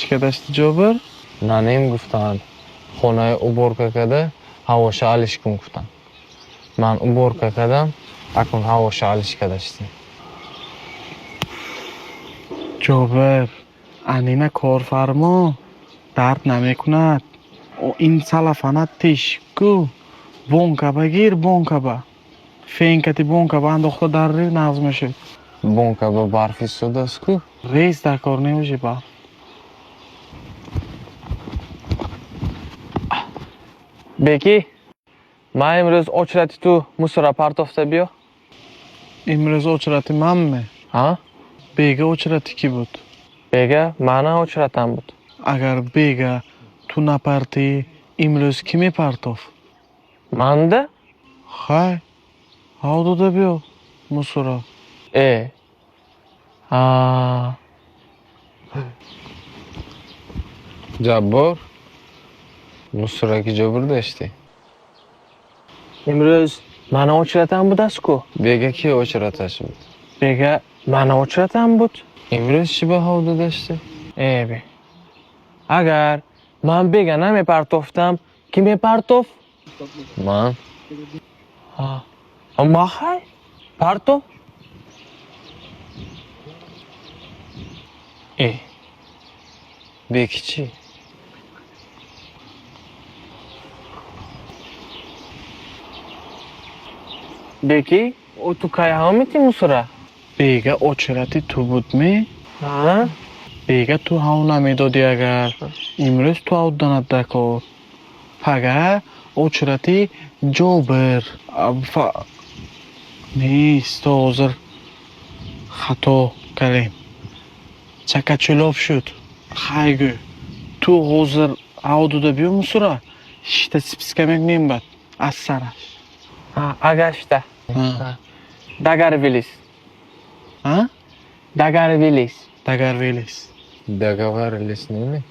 چیکار داشتی جابر؟ نانیم گفتن خونه уборка کده هواشو алиш کن گفتن من уборка کردم اکنون هواشو алиш کردشتی جابر انینا کارفرما درد نمیکند او این سلفانت تیش کو بونکا بگیر بونکا با فینکتی بونکا با انداخته در ری نازم شد бонка با برفی سود است کو ریز در کار نمیشه با بکی من امروز очередь تو мусора партофта بیا امروز очередی منمه ها بیگه очередی کی بود؟ بگه من очередم بود اگر بیگه تو نپرتی امروز کی میپرتاف؟ من ده خای ها داده بیا مسورا ای جبار مصورا کی جبر داشتی امروز من очередم بود است کو بگه کی очередش بود بگه من очередم بود امروز چی به هاودو داشتی ای بی اگر من بگه نمیپرتافتم کی میپرتاف من اما خی پرتاف ای بگی چی بگی او تو کای ها میتی مصورا بیگه очередی تو بود می؟ ها بیگه تو هاو نمیدادی اگر امروز تو هاو داند دکار پگه очередی جابر نیست تو حاضر خطا کردیم چکچلاف شد خیگو تو حاضر هاو داده بیا مسورا شیطه سپس کمک نیم بد از سرش اگشته ها دگر ویلیس ها دگر ویلیس دگر ویلیس دگر ویلیس نیمی